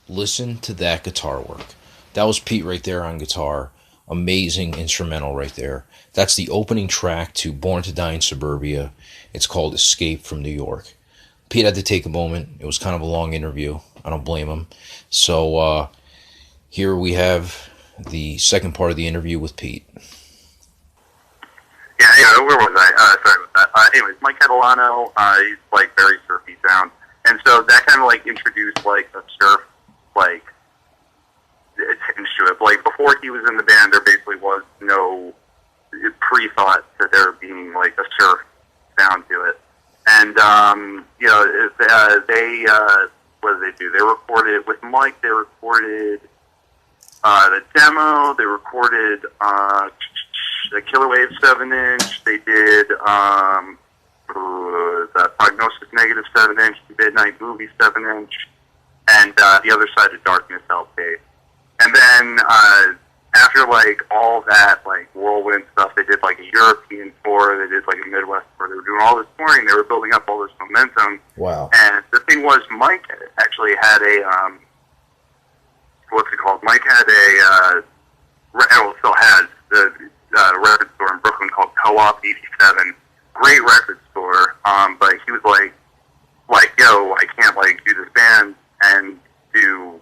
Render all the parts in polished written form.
listen to that guitar work. That was Pete right there on guitar. Amazing instrumental right there. That's the opening track to Born to Die in Suburbia. It's called Escape from New York. Pete had to take a moment. It was kind of a long interview. I don't blame him. So here we have the second part of the interview with Pete. Yeah, where was I? Sorry about that. Anyways, Mike Catalano, he's like very surfy sound. And so that kind of like introduced like a surf, like, tinge to it. Like before he was in the band, there basically was no pre-thought that there being like a surf sound to it. And, they, what did they do? They recorded, with Mike, they recorded the demo, they recorded the Killer Wave 7-inch, they did the Prognosis Negative 7-inch, the Midnight Movie 7-inch, and the Other Side of Darkness LP. And then after like all that like whirlwind stuff, they did like a European tour, they did like a Midwest tour, they were doing all this touring, they were building up all this momentum. Wow. And the thing was, Mike actually had a what's it called? Mike had a well, still has the record store in Brooklyn called Co-op 87. Great record store. But he was like, yo, I can't like do this band and do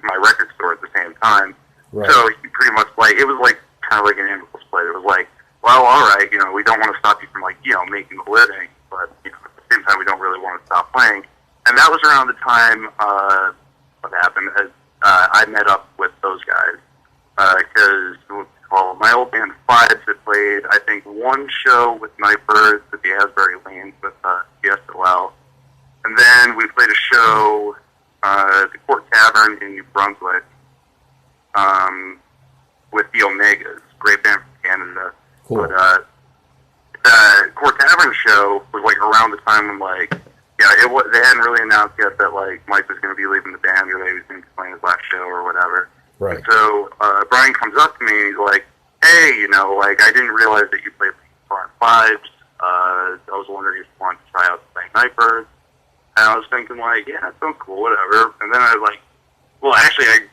my record store at the same time. Right. So he pretty much like, it was like kind of like an amicable split. It was like, well, all right, we don't want to stop you from like, making a living, but at the same time, we don't really want to stop playing. And that was around the time what happened. I met up with those guys because my old band Fives had played, I think, one show with Nightbirds at the Asbury Lanes with CSOL, and then we played a show at the Court Tavern in New Brunswick with the Omegas, great band from Canada. Cool. But the Court Tavern show was like around the time when like, they hadn't really announced yet that like Mike was going to be leaving the band or they was going to be playing his last show or whatever. Right. And so Brian comes up to me and he's like, hey, like I didn't realize that you played guitar in Fives. I was wondering if you wanted to try out playing Nightbirds. And I was thinking like, yeah, that sounds cool, whatever. And then I was like, well, actually, I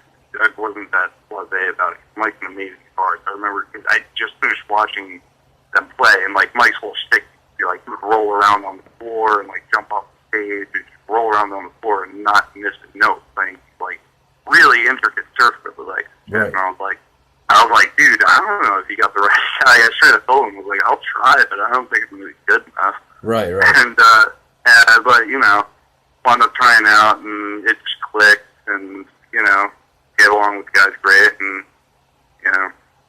wasn't that blasé about it. Mike's an amazing guitarist. I remember because I just finished watching them play, and like Mike's whole shtick, he would roll around on the floor and like jump off the stage, and just roll around on the floor and not miss a note, playing like really intricate surf that was like. Right. And I was like, dude, I don't know if you got the right guy. I straight up told him, I was like, I'll try, but I don't think it's gonna be good enough. Right. And but wound up trying out, and it just clicked, and get along with the guys great, and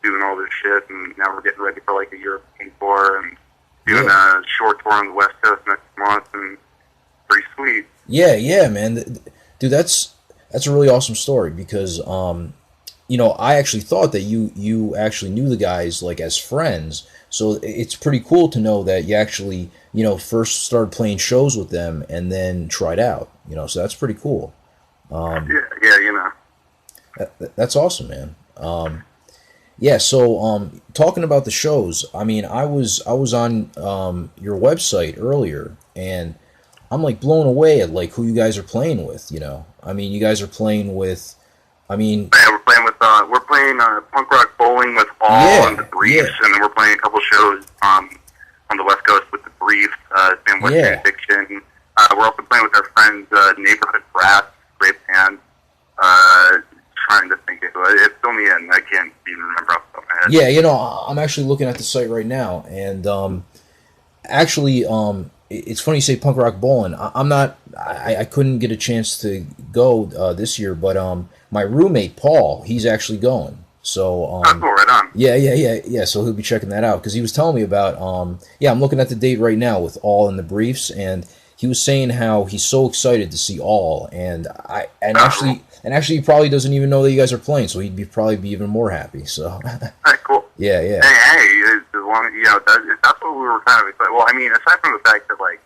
doing all this shit, and now we're getting ready for like a European tour and doing a short tour on the West Coast next month, and pretty sweet. Yeah, man, dude, that's a really awesome story because I actually thought that you actually knew the guys like as friends, so it's pretty cool to know that you actually first started playing shows with them and then tried out, so that's pretty cool. That's awesome, man. So talking about the shows, I mean, I was on your website earlier, and I'm like blown away at like who you guys are playing with. I mean, you guys are playing with, we're playing punk rock bowling with All and the Briefs, and then we're playing a couple shows on the West Coast with the Briefs, and Western Addiction. We're also playing with our friends Neighborhood Brass, great band. Trying to think of it. It's only I can't even remember off the top of my head. Yeah, I'm actually looking at the site right now, and it's funny you say punk rock bowling. I couldn't get a chance to go this year, but my roommate Paul, he's actually going. So cool, right on. Yeah. So he'll be checking that out because he was telling me about. I'm looking at the date right now with All in the Briefs, and he was saying how he's so excited to see All, and actually he probably doesn't even know that you guys are playing, so he'd probably be even more happy. So. All right, cool. Yeah. Hey, as long that's what we were kind of excited. Well, I mean, aside from the fact that like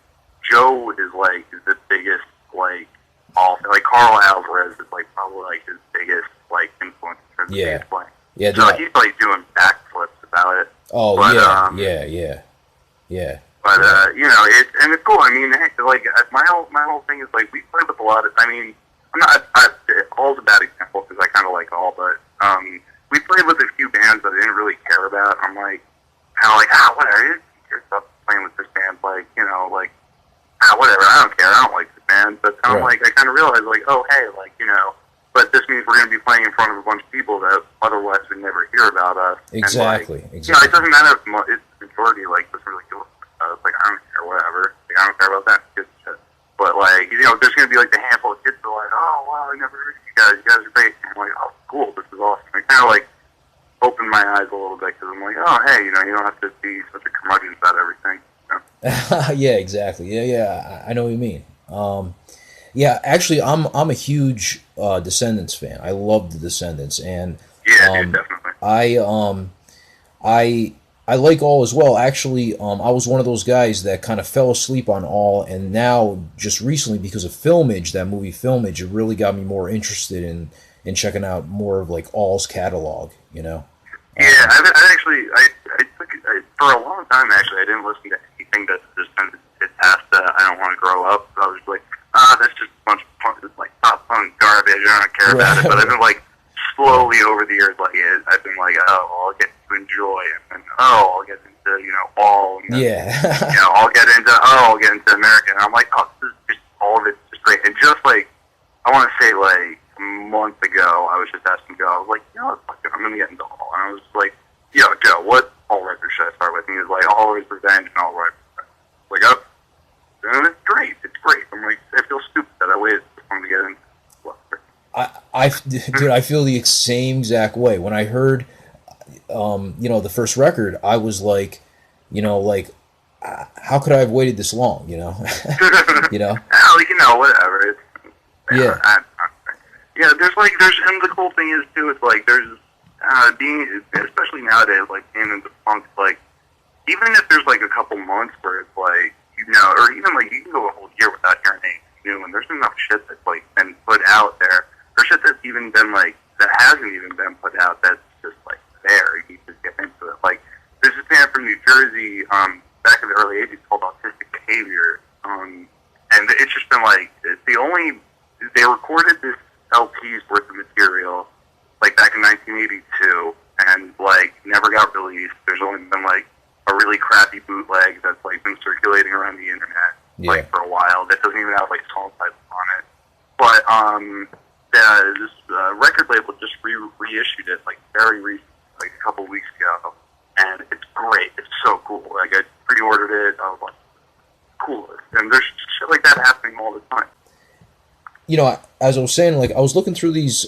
Joe is like the biggest like All, like Carl Alvarez is like probably like his biggest like influence in terms of bass playing. Yeah, so he's like doing backflips about it. Oh, but, yeah. But it's cool. I mean, heck, like my whole thing is like we play with a lot of. I mean, I'm not, all's a bad example because I kind of like all, but we played with a few bands that I didn't really care about. I'm like, kind of like, whatever, I didn't care about playing with this band, like, you know, like, whatever, I don't care, I don't like this band, but kind of like, I kind of realized, like, oh, hey, like, you know, but this means we're going to be playing in front of a bunch of people that otherwise would never hear about us. Exactly, and, like, exactly. You know, it doesn't matter if it's the majority, like, doesn't really do it. Like, I don't care, whatever. Like, I don't care about that good shit. But, like, you know, there's going to be, like, the handful of kids that are like, oh, wow, I never heard of you guys. You guys are great. And I'm like, oh, cool, this is awesome. It kind of, like, opened my eyes a little bit because I'm like, oh, hey, you know, you don't have to be such a curmudgeon about everything. You know? Yeah, exactly. Yeah, I know what you mean. Yeah, actually, I'm a huge Descendants fan. I love the Descendants, and yeah, dude, definitely. I like All as well. Actually, I was one of those guys that kind of fell asleep on All, and now just recently because of Filmage, that movie Filmage, it really got me more interested in checking out more of like All's catalog. You know. Yeah, I actually took for a long time. Actually, I didn't listen to anything that just kind of did past I don't want to grow up. So I was like, that's just a bunch of punk, like pop punk garbage. I don't care about it. But I've been like slowly over the years, like I've been like, oh, I'll get to enjoy it, and I'll get into All. And yeah. You know, I'll get into America, and I'm like, oh, this is just all of it's just great. And just like I want to say, like a month ago, I was just asking Joe, I was like, you know what, fuck it, I'm gonna get into All, and I was like, yo, Joe, what All record should I start with? And he was like, All Is Revenge and All Right. Like, oh, and it's great. It's great. I'm like, I feel stupid that I waited so long to get into. Dude, I feel the same exact way. When I heard, you know, the first record, I was like, you know, like, how could I have waited this long? You know, you know. Well, you know, whatever. It's, yeah. Yeah, and the cool thing is too, it's like there's being, especially nowadays, like being into punk, like even if there's like a couple months where it's like, you know, or even like you can go a whole year without hearing anything new, and there's enough shit that's like been put out there, or shit that's even been like that hasn't even been put out that's just like there. You just get into it. Like there's this band from New Jersey, back in the early '80s called Autistic Behavior, and it's just been like they recorded this LP's worth of material like back in 1982, and like never got released. There's only been like a really crappy bootleg that's like been circulating around the internet like for a while that doesn't even have like song titles on it. But this record label just reissued it like very recently, like a couple weeks ago, and it's great. It's so cool. Like I pre-ordered it. I was like, cool. And there's shit like that happening all the time. You know, as I was saying, like I was looking through these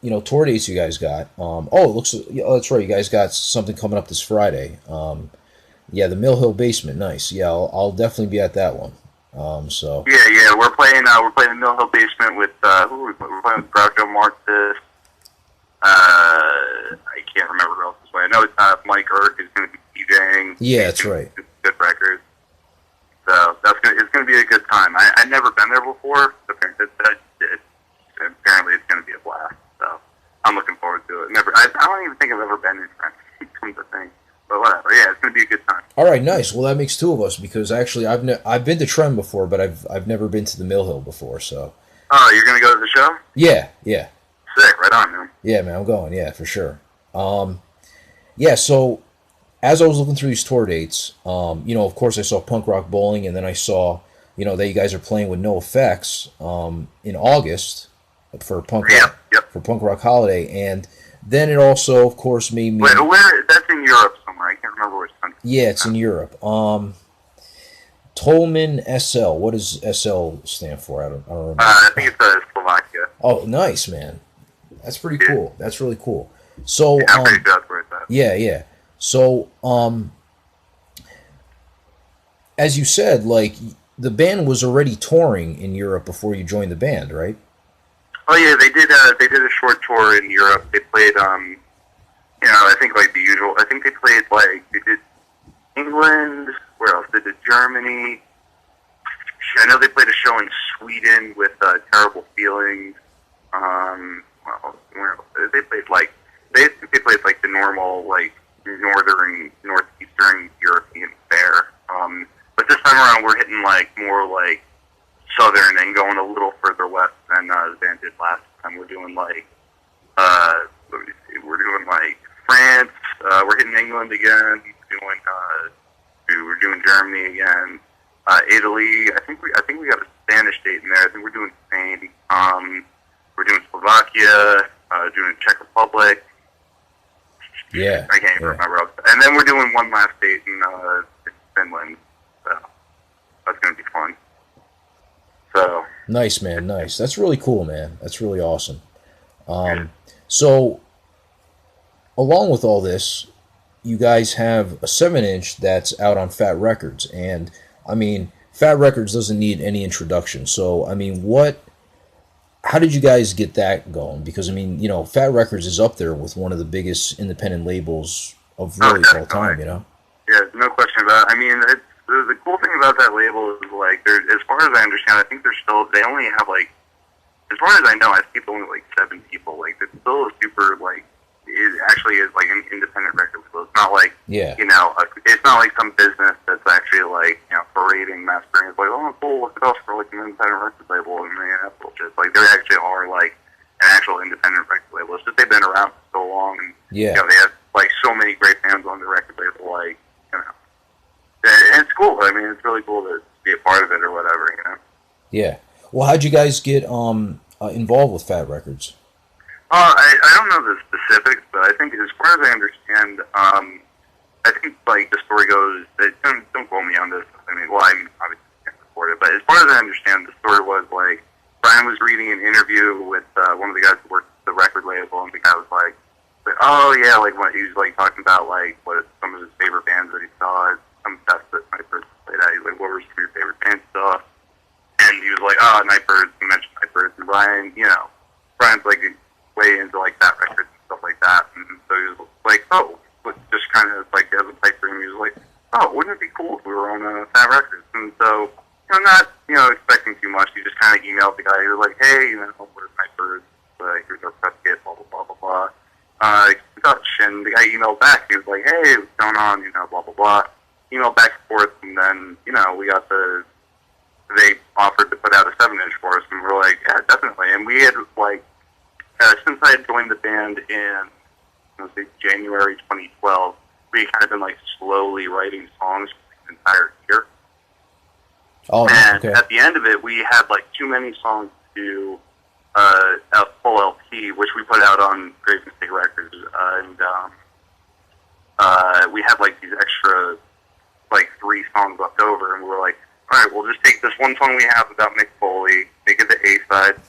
you know, tour dates you guys got. That's right, you guys got something coming up this Friday. Yeah, the Mill Hill Basement, nice. Yeah, I'll definitely be at that one. So yeah, we're playing the Mill Hill Basement with who are we playing? We're playing with Groucho Marx. I can't remember who else is playing. I know it's Mike Erk is going to be DJing. Yeah, that's right. Good records. So it's going to be a good time. I've never been there before. Apparently it's going to be a blast. So I'm looking forward to it. I don't even think I've ever been in France. Come to think, but whatever. Yeah, it's going to be a good time. All right, nice. Well, that makes two of us because actually I've been to Trem before, but I've never been to the Mill Hill before. So. Oh, you're going to go to the show? Yeah. Sick, right on, man. Yeah, man, I'm going. Yeah, for sure. Yeah. So as I was looking through these tour dates, you know, of course, I saw Punk Rock Bowling, and then I saw, you know, that you guys are playing with No Effects in August for Punk Rock, for Punk Rock Holiday, and then it also, of course, made me. Wait, where? That's in Europe somewhere. I can't remember which country. Yeah, it's in Europe. Tolman SL. What does SL stand for? I don't remember. I think it's Slovakia. Oh, nice, man. That's pretty cool. That's really cool. So, yeah, I'm pretty sure where it's at. Yeah. So, as you said, like the band was already touring in Europe before you joined the band, right? Oh yeah, they did a short tour in Europe. They played, you know, I think like the usual. I think they played like they did England. Where else? They did Germany. I know they played a show in Sweden with Terrible Feelings. Well, where else? They played like they played like the normal like northeastern European fare. But this time around we're hitting like more like southern and going a little further west than the band did last time. We're doing like we're doing like France. We're hitting England again. We're doing Germany again. Italy. I think we got a Spanish date in there. I think we're doing Spain. We're doing Slovakia. Doing Czech Republic. Yeah. I can't even remember. And then we're doing one last date in Finland. So that's gonna be fun. So nice, man. Nice. That's really cool, man. That's really awesome. So, along with all this, you guys have a 7-inch that's out on Fat Records, and I mean, Fat Records doesn't need any introduction. So, I mean, how did you guys get that going? Because I mean, you know, Fat Records is up there with one of the biggest independent labels of really all time. You know. Yeah, no question about it. I mean, the cool thing about that label is like, as far as I understand, I think they only have like, as far as I know, I think only like 7 people. Like, it's still a super like. It actually is like an independent record label. It's not like, you know, it's not like some business that's actually like, you know, parading, masquerading. It's like, oh, cool, look at us for like an independent record label, and that's bullshit. Like, they actually are like an actual independent record label. It's just they've been around for so long, and you know, they have like so many great bands on the record label. Like, you know, and it's cool. I mean, it's really cool to be a part of it or whatever. You know. Yeah. Well, how'd you guys get involved with Fat Records? I don't know the specifics, but I think as far as I understand, I think like the story goes that don't quote me on this. I mean, obviously can't report it, but as far as I understand, the story was like Brian was reading an interview with one of the guys who worked at the record label, and the guy was like, oh yeah, like what he was like talking about like what some of his favorite bands that he saw, some stuff that Nightbirds played at. He's like, what were some of your favorite bands stuff? And he was like, oh, Nightbirds. He mentioned Nightbirds, and Brian's like way into like that records and stuff like that, and so he was like, oh, just kind of like as a pipe dream, he was like, oh, wouldn't it be cool if we were on Fat Records? And so, not expecting too much, he just kind of emailed the guy. He was like, hey, we're Nightbirds, here's our press kit, blah blah blah blah blah. Keep in touch. And the guy emailed back. He was like, hey, what's going on? Blah blah blah. Emailed back and forth, and then we got they offered to put out a 7-inch for us, and we're like, yeah, definitely. And we had like. Since I had joined the band in, January 2012, we had kind of been like slowly writing songs for the entire year. Oh, and at the end of it, we had like too many songs to a full LP, which we put out on Great Mistake Records, and we had like these extra like 3 songs left over, and we were like, all right, we'll just take this one song we have about Mick Foley, make it the A side.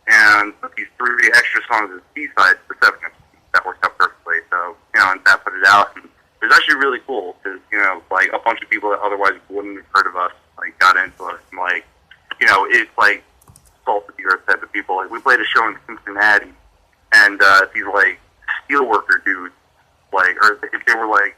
And put these 3 extra songs as B-sides for 7-inch. That worked out perfectly. So, and that put it out. And it was actually really cool because, like a bunch of people that otherwise wouldn't have heard of us, like, got into us. And, like, it's like salt of the earth type of people. Like, we played a show in Cincinnati, and these, like, steelworker dudes, like, or if they were, like,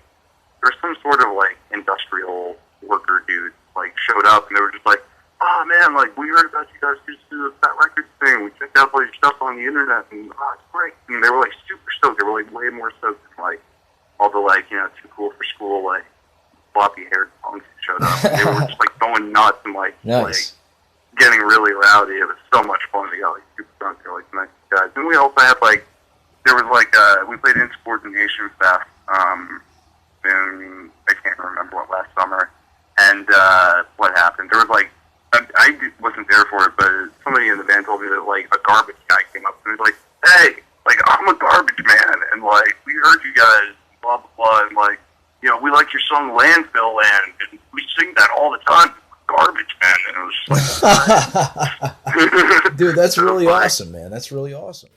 there's some sort of, like, industrial worker dudes, like, showed up, and they were just like, oh man, like, we heard about you guys used to do the Fat Records thing. We checked out all your stuff on the internet, and it's great. And they were, like, super stoked. They were, like, way more stoked than, like, all the, like, too cool for school, like, floppy-haired punks that showed up. And they were just, like, going nuts and, like, getting really rowdy. It was so much fun. They got, like, super drunk. They were, like, nice guys. And we also had, like, there was, like, we played Insubordination Fest, in, I can't remember what, last summer. And what happened? There was, like, I wasn't there for it, but somebody in the band told me that, like, a garbage guy came up and was like, hey, like, I'm a garbage man, and, like, we heard you guys, blah, blah, blah, and, like, we like your song Landfill Land, and we sing that all the time, garbage man, and it was just like, dude, that's really awesome, man. That's really awesome.